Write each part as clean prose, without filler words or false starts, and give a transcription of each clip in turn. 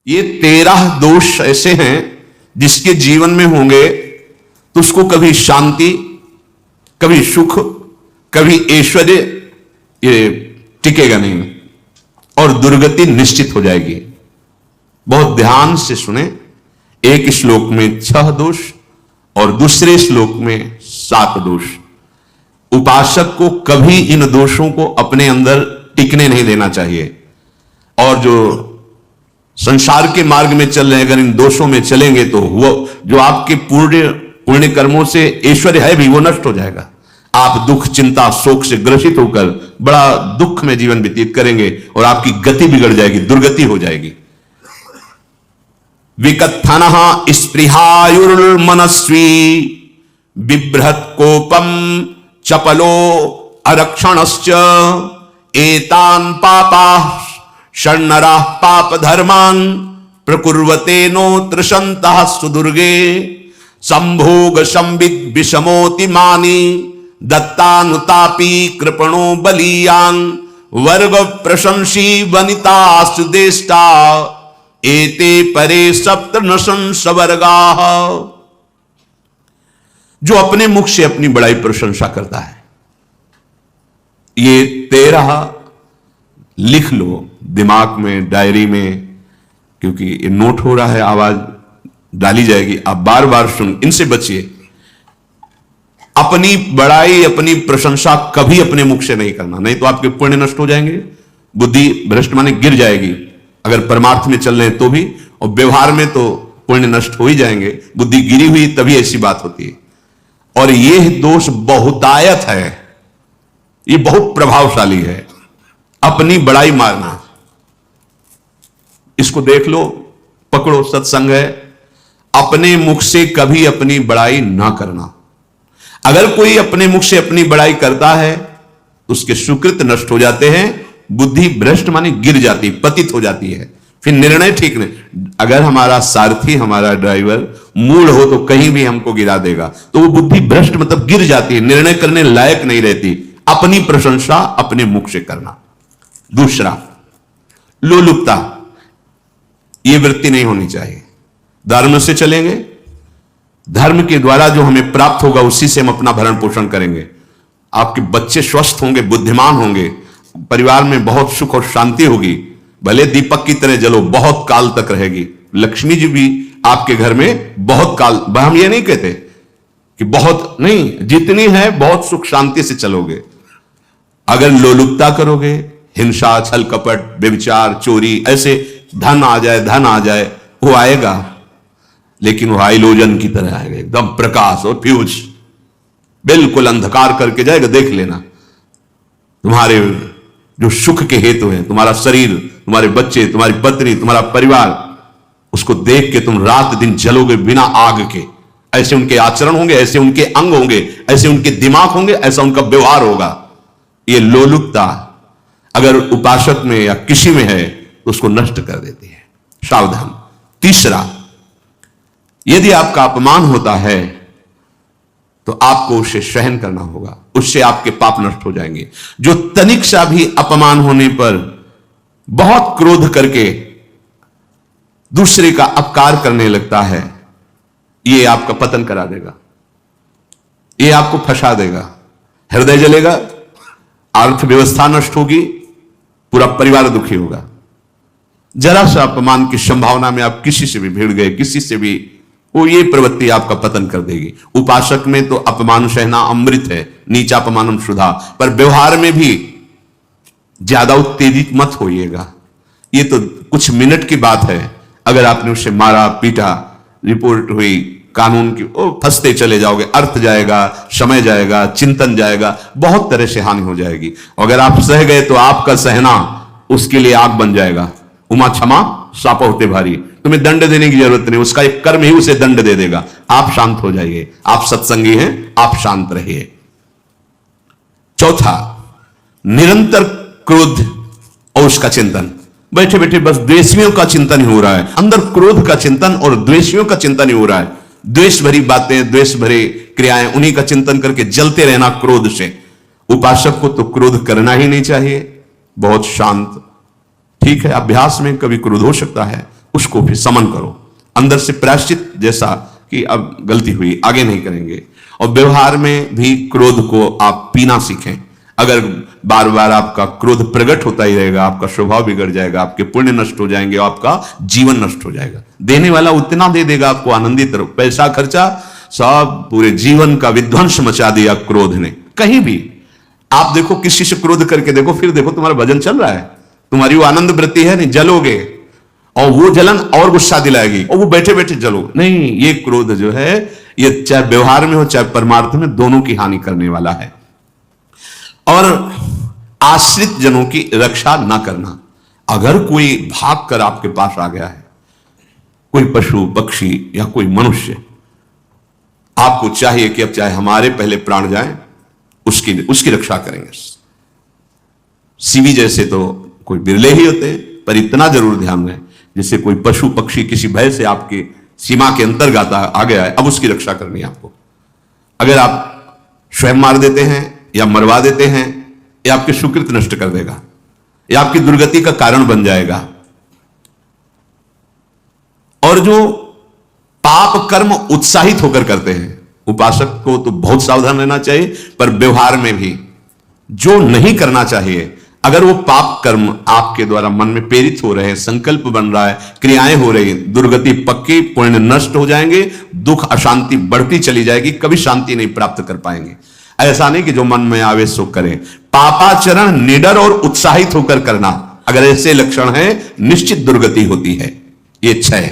ये 13 दोष ऐसे हैं जिसके जीवन में होंगे तो उसको कभी शांति, कभी सुख, कभी ऐश्वर्य ये टिकेगा नहीं और दुर्गति निश्चित हो जाएगी। बहुत ध्यान से सुने। एक श्लोक में 6 दोष और दूसरे श्लोक में 7 दोष। उपासक को कभी इन दोषों को अपने अंदर टिकने नहीं देना चाहिए। और जो संसार के मार्ग में चल रहे हैं, अगर इन दोषों में चलेंगे तो वो जो आपके पुण्य कर्मों से ऐश्वर्य है भी वो नष्ट हो जाएगा। आप दुख, चिंता, शोक से ग्रसित होकर बड़ा दुख में जीवन व्यतीत करेंगे और आपकी गति बिगड़ जाएगी, दुर्गति हो जाएगी। विकत्थनः स्पृहायुर्मनस्वी बिभ्रत कोपम चपलो अरक्षणश्च एतान पापाः षण्णराः पाप धर्मान् प्रकुर्वते नोत्र सन्तः सुदुर्गे संभोग संविद विषमोति मानी दत्तानुतापी कृपणो बलीयान वर्ग प्रशंसी वनिता सुदेष्टा एते परे सप्त नशंस वर्गाः। जो अपने मुख से अपनी बड़ाई प्रशंसा करता है, ये 13 लिख लो दिमाग में, डायरी में, क्योंकि ये नोट हो रहा है, आवाज डाली जाएगी, आप बार बार सुन, इनसे बचिए। अपनी बड़ाई, अपनी प्रशंसा कभी अपने मुख से नहीं करना, नहीं तो आपके पुण्य नष्ट हो जाएंगे, बुद्धि भ्रष्ट माने गिर जाएगी। अगर परमार्थ में चल रहे हैं तो भी, और व्यवहार में तो पुण्य नष्ट हो ही जाएंगे। बुद्धि गिरी हुई तभी ऐसी बात होती है। और यह दोष बहुतायत है, ये बहुत प्रभावशाली है, अपनी बड़ाई मारना। इसको देख लो, पकड़ो, सत्संग है। अपने मुख से कभी अपनी बड़ाई ना करना। अगर कोई अपने मुख से अपनी बड़ाई करता है तो उसके सुकृत नष्ट हो जाते हैं, बुद्धि भ्रष्ट माने गिर जाती, पतित हो जाती है, फिर निर्णय ठीक नहीं। अगर हमारा सारथी, हमारा ड्राइवर मूढ़ हो तो कहीं भी हमको गिरा देगा, तो वो बुद्धि भ्रष्ट मतलब गिर जाती है, निर्णय करने लायक नहीं रहती। अपनी प्रशंसा अपने मुख से करना। दूसरा, लोलुपता, यह वृत्ति नहीं होनी चाहिए। धर्म से चलेंगे, धर्म के द्वारा जो हमें प्राप्त होगा उसी से हम अपना भरण पोषण करेंगे। आपके बच्चे स्वस्थ होंगे, बुद्धिमान होंगे, परिवार में बहुत सुख और शांति होगी, भले दीपक की तरह जलो, बहुत काल तक रहेगी। लक्ष्मी जी भी आपके घर में बहुत काल, हम ये नहीं कहते कि बहुत नहीं, जितनी है बहुत सुख शांति से चलोगे। अगर लोलुपता करोगे, हिंसा, छल कपट, व्यभिचार, चोरी, ऐसे धन आ जाए, वो आएगा, लेकिन वो हाइलोजन की तरह आएगा, एकदम प्रकाश और फ्यूज, बिल्कुल अंधकार करके जाएगा। देख लेना, तुम्हारे जो सुख के हेतु हैं, तुम्हारा शरीर, तुम्हारे बच्चे, तुम्हारी पत्नी, तुम्हारा परिवार, उसको देख के तुम रात दिन जलोगे बिना आग के। ऐसे उनके आचरण होंगे, ऐसे उनके अंग होंगे, ऐसे उनके दिमाग होंगे, ऐसा उनका व्यवहार होगा। ये लोलुपता अगर उपासक में या किसी में है तो उसको नष्ट कर देती है। सावधान। तीसरा, यदि आपका अपमान होता है तो आपको उसे सहन करना होगा, उससे आपके पाप नष्ट हो जाएंगे। जो तनिक सा भी अपमान होने पर बहुत क्रोध करके दूसरे का अपकार करने लगता है, यह आपका पतन करा देगा, यह आपको फंसा देगा, हृदय जलेगा, अर्थव्यवस्था नष्ट होगी, पूरा परिवार दुखी होगा। जरा सा अपमान की संभावना में आप किसी से भी भिड़ गए, किसी से भी, वो ये प्रवृत्ति आपका पतन कर देगी। उपासक में तो अपमान सहना अमृत है, नीचा अपमानम सुधा, पर व्यवहार में भी ज्यादा उत्तेजित मत होइएगा। ये तो कुछ मिनट की बात है। अगर आपने उसे मारा, पीटा, रिपोर्ट हुई कानून की, ओ फंसते चले जाओगे, अर्थ जाएगा, समय जाएगा, चिंतन जाएगा, बहुत तरह से हानि हो जाएगी। अगर आप सह गए तो आपका सहना उसके लिए आग बन जाएगा। उमा क्षमा सापा होते भारी, तुम्हें दंड देने की जरूरत नहीं, उसका एक कर्म ही उसे दंड दे देगा। आप शांत हो जाइए, आप सत्संगी हैं, आप शांत रहिए। चौथा, निरंतर क्रोध और उसका चिंतन। बैठे बैठे बस द्वेषियों का चिंतन ही हो रहा है, अंदर क्रोध का चिंतन और द्वेषियों का चिंतन ही हो रहा है। द्वेष भरी बातें, द्वेष भरी क्रियाएं, उन्हीं का चिंतन करके जलते रहना क्रोध से। उपासक को तो क्रोध करना ही नहीं चाहिए, बहुत शांत। ठीक है, अभ्यास में कभी क्रोध हो सकता है, उसको फिर समन करो, अंदर से प्रायश्चित जैसा कि अब गलती हुई, आगे नहीं करेंगे। और व्यवहार में भी क्रोध को आप पीना सीखें। अगर बार बार आपका क्रोध प्रकट होता ही रहेगा, आपका स्वभाव बिगड़ जाएगा, आपके पुण्य नष्ट हो जाएंगे, आपका जीवन नष्ट हो जाएगा। देने वाला उतना दे देगा आपको, आनंदित रहो, पैसा खर्चा सब, पूरे जीवन का विध्वंस मचा दिया क्रोध ने। कहीं भी आप देखो, किसी से क्रोध करके देखो, फिर देखो तुम्हारा भजन चल रहा है, तुम्हारी वो आनंद वृत्ति है नहीं, जलोगे, और वो जलन और गुस्सा दिलाएगी, और वो बैठे बैठे जलो नहीं। ये क्रोध जो है, ये चाहे व्यवहार में हो चाहे परमार्थ में, दोनों की हानि करने वाला है। और आश्रित जनों की रक्षा ना करना। अगर कोई भाग कर आपके पास आ गया है, कोई पशु पक्षी या कोई मनुष्य, आपको चाहिए कि अब चाहे हमारे पहले प्राण जाएं, उसकी रक्षा करेंगे। सीवी जैसे तो कोई बिरले ही होते हैं, पर इतना जरूर ध्यान रहे, जैसे कोई पशु पक्षी किसी भय से आपके सीमा के अंतर्गत आ गया है, अब उसकी रक्षा करनी है आपको। अगर आप स्वयं मार देते हैं या मरवा देते हैं, या आपके सुकृत नष्ट कर देगा, या आपकी दुर्गति का कारण बन जाएगा। और जो पाप कर्म उत्साहित होकर करते हैं, उपासक को तो बहुत सावधान रहना चाहिए, पर व्यवहार में भी जो नहीं करना चाहिए, अगर वो पाप कर्म आपके द्वारा मन में प्रेरित हो रहे हैं, संकल्प बन रहा है, क्रियाएं हो रही, दुर्गति पक्की, पुण्य नष्ट हो जाएंगे, दुख अशांति बढ़ती चली जाएगी, कभी शांति नहीं प्राप्त कर पाएंगे। ऐसा नहीं कि जो मन में आवे सो करें। पापाचरण निडर और उत्साहित होकर करना, अगर ऐसे लक्षण है, निश्चित दुर्गति होती है। ये 6,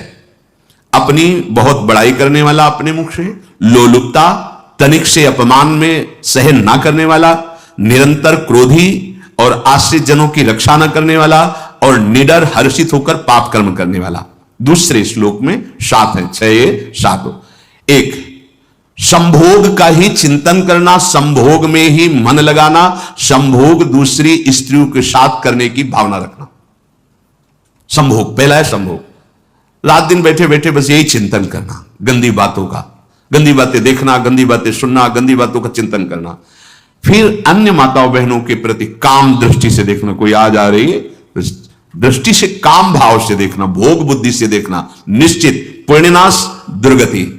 अपनी बहुत बड़ाई करने वाला अपने मुख से, लोलुपता, तनिक से अपमान में सहन ना करने वाला, निरंतर क्रोधी और आश्रित जनों की रक्षा न करने वाला, और निडर हर्षित होकर पाप कर्म करने वाला। दूसरे श्लोक में 7 है, 6 7। 1, संभोग का ही चिंतन करना, संभोग में ही मन लगाना, संभोग दूसरी स्त्रियों के साथ करने की भावना रखना। संभोग पहला है, संभोग। रात दिन बैठे बैठे बस यही चिंतन करना, गंदी बातों का, गंदी बातें देखना, गंदी बातें सुनना, गंदी बातों का चिंतन करना। फिर अन्य माताओं बहनों के प्रति काम दृष्टि से देखना, कोई आ जा रही है तो दृष्टि से, काम भाव से देखना, भोग बुद्धि से देखना, निश्चित पुण्यनाश, दुर्गति।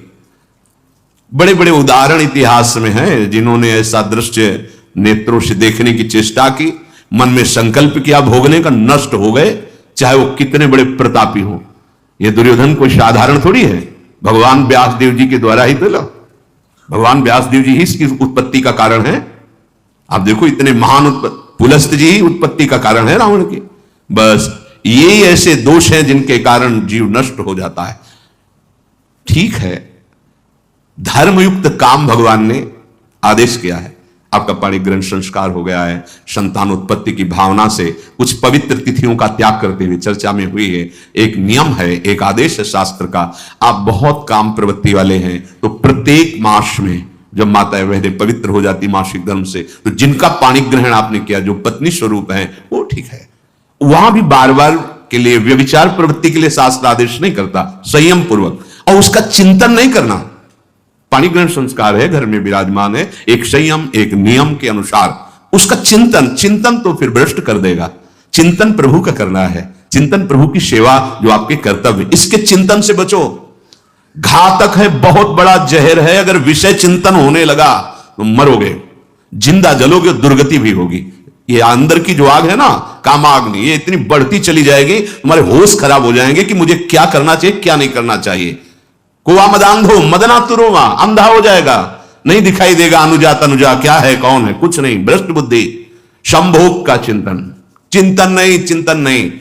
बड़े बड़े उदाहरण इतिहास में हैं, जिन्होंने ऐसा दृश्य नेत्रों से देखने की चेष्टा की, मन में संकल्प किया भोगने का, नष्ट हो गए, चाहे वो कितने बड़े प्रतापी हो। ये दुर्योधन कोई साधारण थोड़ी है, भगवान व्यास देव जी के द्वारा ही तो लो, भगवान व्यास देव जी ही इसकी उत्पत्ति का कारण है। आप देखो, इतने महान पुलस्त जी ही उत्पत्ति का कारण है रावण की। बस यही ऐसे दोष हैं जिनके कारण जीव नष्ट हो जाता है। ठीक है, धर्मयुक्त काम भगवान ने आदेश किया है, आपका पाणिग्रहण संस्कार हो गया है, संतान उत्पत्ति की भावना से कुछ पवित्र तिथियों का त्याग करते हुए चर्चा में हुई है। एक नियम है, एक आदेश है शास्त्र का। आप बहुत काम प्रवृत्ति वाले हैं, तो प्रत्येक मास में जब माता बहनें पवित्र हो जाती मासिक धर्म से, तो जिनका पाणिग्रहण आपने किया, जो पत्नी स्वरूप है, वो ठीक है। वहां भी बार बार के लिए व्यभिचार प्रवृत्ति के लिए शास्त्र आदेश नहीं करता, संयम पूर्वक, और उसका चिंतन नहीं करना। पाणिग्रहण संस्कार है, घर में विराजमान है, एक संयम, एक नियम के अनुसार उसका चिंतन तो फिर भ्रष्ट कर देगा। चिंतन प्रभु का करना है, चिंतन प्रभु की सेवा जो आपके कर्तव्य, इसके चिंतन से बचो। घातक है, बहुत बड़ा जहर है, अगर विषय चिंतन होने लगा तो मरोगे, जिंदा जलोगे, दुर्गति भी होगी। ये अंदर की जो आग है ना, कामाग्नि, ये इतनी बढ़ती चली जाएगी, तुम्हारे होश खराब हो जाएंगे कि मुझे क्या करना चाहिए, क्या नहीं करना चाहिए। कुआ मदांधो मदनातुरोवा, अंधा हो जाएगा, नहीं दिखाई देगा अनुजा तनुजा क्या है कौन है, कुछ नहीं, भ्रष्ट बुद्धि। संभोग का चिंतन नहीं।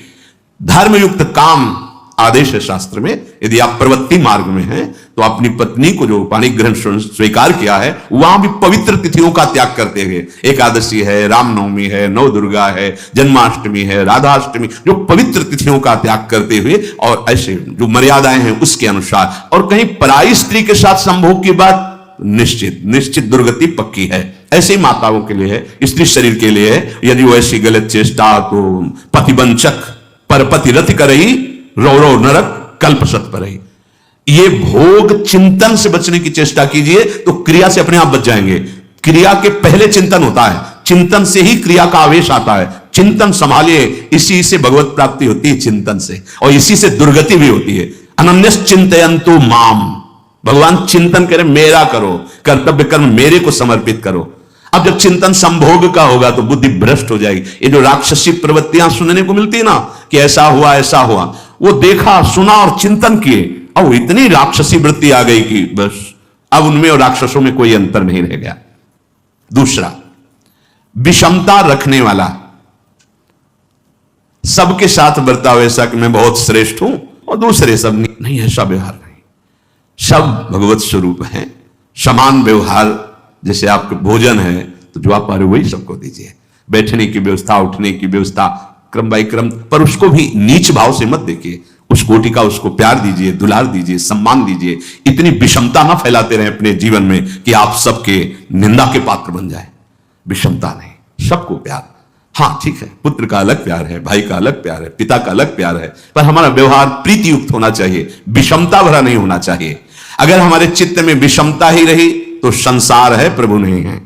धर्मयुक्त काम आदेश है शास्त्र में। यदि आप प्रवृत्ति मार्ग में हैं, तो अपनी पत्नी को जो पाणिग्रहण स्वीकार किया है, वहां भी पवित्र तिथियों का त्याग करते हुए, एकादशी है, रामनवमी है, नव दुर्गा है, जन्माष्टमी है, राधाष्टमी, जो पवित्र तिथियों का त्याग करते हुए, और ऐसे जो मर्यादाएं हैं उसके अनुसार। और कहीं पराई स्त्री के साथ संभोग की बात, निश्चित दुर्गति पक्की है। ऐसे ही माताओं के लिए है, स्त्री शरीर के लिए है। यदि वो ऐसी गलत चेष्टा, तो पतिवंचक परपति रथ करही, रौरव नरक कल्प सत परही। ये भोग चिंतन से बचने की चेष्टा कीजिए, तो क्रिया से अपने आप बच जाएंगे। क्रिया के पहले चिंतन होता है, चिंतन से ही क्रिया का आवेश आता है। चिंतन संभालिए, इसी से भगवत प्राप्ति होती है, चिंतन से, और इसी से दुर्गति भी होती है। अनन्यस चिंतयन्तु माम, भगवान चिंतन करें, मेरा करो, कर्तव्य कर्म मेरे को समर्पित करो। अब जब चिंतन संभोग का होगा तो बुद्धि भ्रष्ट हो जाएगी। ये जो राक्षसी प्रवृत्तियां सुनने को मिलती है ना कि ऐसा हुआ ऐसा हुआ, वो देखा सुना और चिंतन किए, अब वो इतनी राक्षसी वृत्ति आ गई कि बस अब उनमें और राक्षसों में कोई अंतर नहीं रह गया। दूसरा, विषमता रखने वाला, सबके साथ बर्ताव ऐसा कि मैं बहुत श्रेष्ठ हूं और दूसरे सब नहीं, ऐसा व्यवहार नहीं। सब भगवत स्वरूप है, समान व्यवहार। जैसे आपके भोजन है तो जो आप पा रहे हो वही सबको दीजिए, बैठने की व्यवस्था, उठने की व्यवस्था, क्रम बाई क्रम, पर उसको भी नीच भाव से मत देखिए। उस कोटि का उसको प्यार दीजिए, दुलार दीजिए, सम्मान दीजिए। इतनी विषमता ना फैलाते रहे अपने जीवन में कि आप सबके निंदा के पात्र बन जाए। विषमता नहीं, सबको प्यार। हाँ ठीक है, पुत्र का अलग प्यार है, भाई का अलग प्यार है, पिता का अलग प्यार है, पर हमारा व्यवहार प्रीति युक्त होना चाहिए, विषमता भरा नहीं होना चाहिए। अगर हमारे चित्त में विषमता ही रही तो संसार है, प्रभु नहीं है।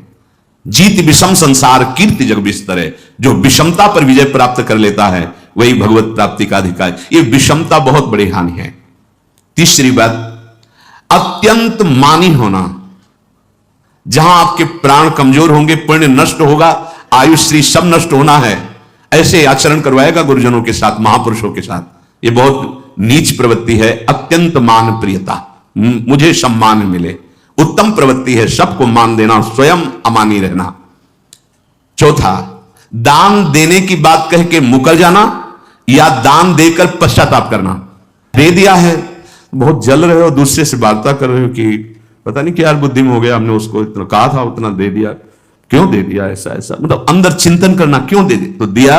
जीत विषम संसार कीर्ति जग बिस्तर है। जो विषमता पर विजय प्राप्त कर लेता है वही भगवत प्राप्ति का अधिकार। ये विषमता बहुत बड़ी हानि है। तीसरी बात, अत्यंत मानी होना। जहां आपके प्राण कमजोर होंगे, पुण्य नष्ट होगा, आयुश्री सब नष्ट होना है, ऐसे आचरण करवाएगा गुरुजनों के साथ, महापुरुषों के साथ। ये बहुत नीच प्रवृत्ति है। अत्यंत मान प्रियता, मुझे सम्मान मिले, उत्तम प्रवृत्ति है। सबको मान देना, स्वयं अमानी रहना। चौथा, दान देने की बात कह के मुकर जाना या दान देकर पश्चाताप करना। दे दिया है, बहुत जल रहे हो, दूसरे से वार्ता कर रहे हो कि पता नहीं क्या बुद्धि में हो गया, हमने उसको इतना कहा था, उतना दे दिया, क्यों दे दिया, ऐसा ऐसा, मतलब अंदर चिंतन करना, क्यों दे तो दिया।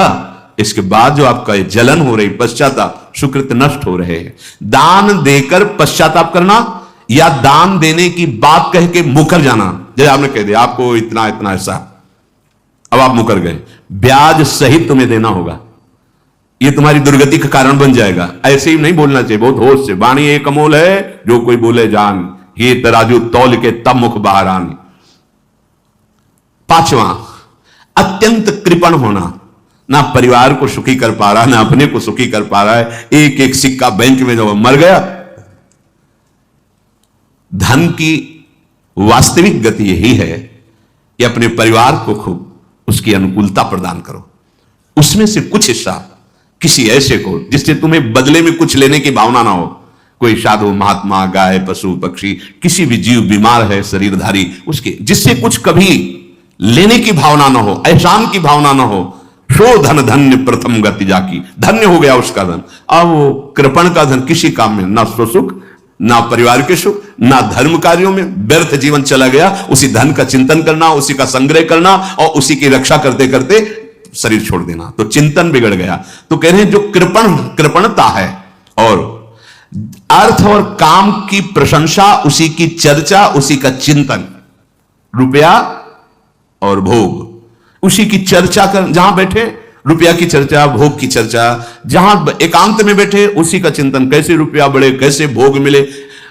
इसके बाद जो आपका जलन हो रही, पश्चाताप, सुकृत नष्ट हो रहे हैं। दान देकर पश्चाताप करना या दान देने की बात कह के मुकर जाना। जैसे आपने कह दिया आपको इतना इतना ऐसा, अब आप मुकर गए, ब्याज सहित तुम्हें देना होगा, ये तुम्हारी दुर्गति का कारण बन जाएगा। ऐसे ही नहीं बोलना चाहिए, बहुत होश से। वाणी एक अमोल है, जो कोई बोले जान, ये तराजू तौल के तब मुख बाहर आनी। पांचवा, अत्यंत कृपण होना। ना परिवार को सुखी कर पा रहा, ना अपने को सुखी कर पा रहा है। एक एक सिक्का बैंक में जब मर गया। धन की वास्तविक गति यही है कि अपने परिवार को खूब उसकी अनुकूलता प्रदान करो, उसमें से कुछ हिस्सा किसी ऐसे को जिससे तुम्हें बदले में कुछ लेने की भावना ना हो। कोई साधु महात्मा, गाय, पशु, पक्षी, किसी भी जीव बीमार है शरीरधारी, उसके जिससे कुछ कभी लेने की भावना ना हो, एहसान की भावना ना हो। सो धन धन्य प्रथम गति जाकी, धन्य हो गया उसका धन। अब वो कृपण का धन किसी काम में ना, स्वसुख ना परिवार के सुख, ना धर्म कार्यों में, व्यर्थ जीवन चला गया। उसी धन का चिंतन करना, उसी का संग्रह करना और उसी की रक्षा करते करते शरीर छोड़ देना, तो चिंतन बिगड़ गया। तो कह रहे हैं जो कृपणता है और अर्थ और काम की प्रशंसा, उसी की चर्चा, उसी का चिंतन, रुपया और भोग, उसी की चर्चा कर, जहां बैठे रुपया की चर्चा, भोग की चर्चा, जहां एकांत में बैठे उसी का चिंतन, कैसे रुपया बढ़े, कैसे भोग मिले।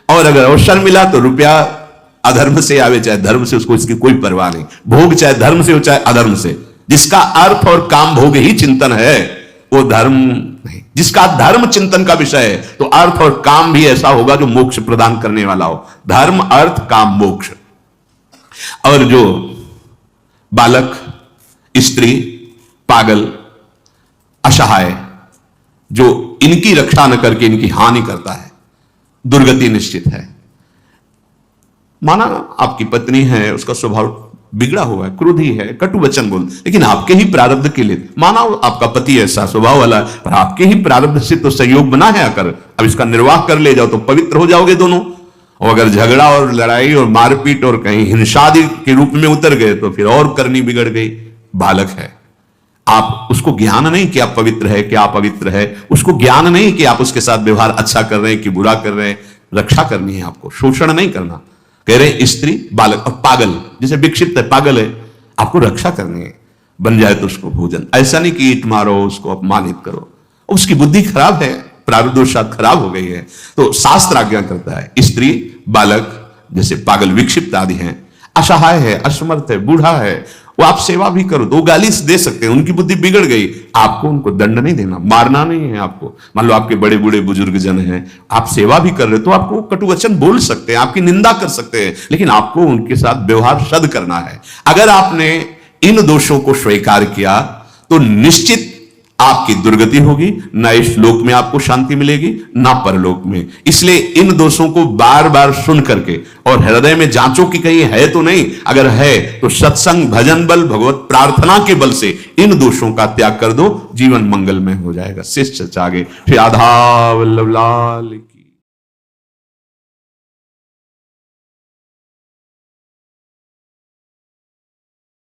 और अगर अवसर मिला तो रुपया अधर्म से आवे चाहे धर्म से, उसको इसकी कोई परवाह नहीं। भोग चाहे धर्म से हो चाहे अधर्म से, जिसका अर्थ और काम भोग ही चिंतन है वो धर्म नहीं। जिसका धर्म चिंतन का विषय है तो अर्थ और काम भी ऐसा होगा जो मोक्ष प्रदान करने वाला हो। धर्म, अर्थ, काम, मोक्ष। और जो बालक, स्त्री, पागल, असहाय, जो इनकी रक्षा न करके इनकी हानि करता है, दुर्गति निश्चित है। माना आपकी पत्नी है, उसका स्वभाव बिगड़ा हुआ है, क्रोधी है, कटु वचन बोल, लेकिन आपके ही प्रारब्ध के लिए, माना आपका पति ऐसा स्वभाव वाला, पर आपके ही प्रारब्ध से तो संयोग बना है आकर, अब इसका निर्वाह कर ले जाओ तो पवित्र हो जाओगे दोनों। और अगर झगड़ा और लड़ाई और मारपीट और कहीं हिंसादि के रूप में उतर गए तो फिर और करनी बिगड़ गई। बालक है, आप उसको ज्ञान नहीं कि आप पवित्र है, कि आप पवित्र है, उसको ज्ञान नहीं कि आप उसके साथ व्यवहार अच्छा कर रहे हैं कि बुरा कर रहे हैं। रक्षा करनी है आपको, शोषण नहीं करना। कह रहे स्त्री, बालक और पागल, जैसे विक्षिप्त है, पागल है, आपको रक्षा करनी है। बन जाए तो उसको भोजन, ऐसा नहीं कि ईट मारो, उसको अपमानित करो, उसकी बुद्धि खराब है, प्रारब्धवशात खराब हो गई है। तो शास्त्र आज्ञा करता है स्त्री, बालक, जैसे पागल, विक्षिप्त आदि हैं, असहाय है, असमर्थ है, बूढ़ा है, वो आप सेवा भी करो, दो गाली दे सकते हैं, उनकी बुद्धि बिगड़ गई, आपको उनको दंड नहीं देना, मारना नहीं है आपको। मान लो आपके बड़े बूढ़े बुजुर्ग जन हैं, आप सेवा भी कर रहे हो, तो आपको कटु वचन बोल सकते हैं, आपकी निंदा कर सकते हैं, लेकिन आपको उनके साथ व्यवहार सद करना है। अगर आपने इन दोषों को स्वीकार किया तो निश्चित आपकी दुर्गति होगी, ना इस लोक में आपको शांति मिलेगी ना परलोक में। इसलिए इन दोषों को बार बार सुन करके और हृदय में जांचो कि कहीं है तो नहीं, अगर है तो सत्संग, भजन बल, भगवत प्रार्थना के बल से इन दोषों का त्याग कर दो, जीवन मंगलमय हो जाएगा। शिष्य आगे श्री राधा वल्लभ लाल।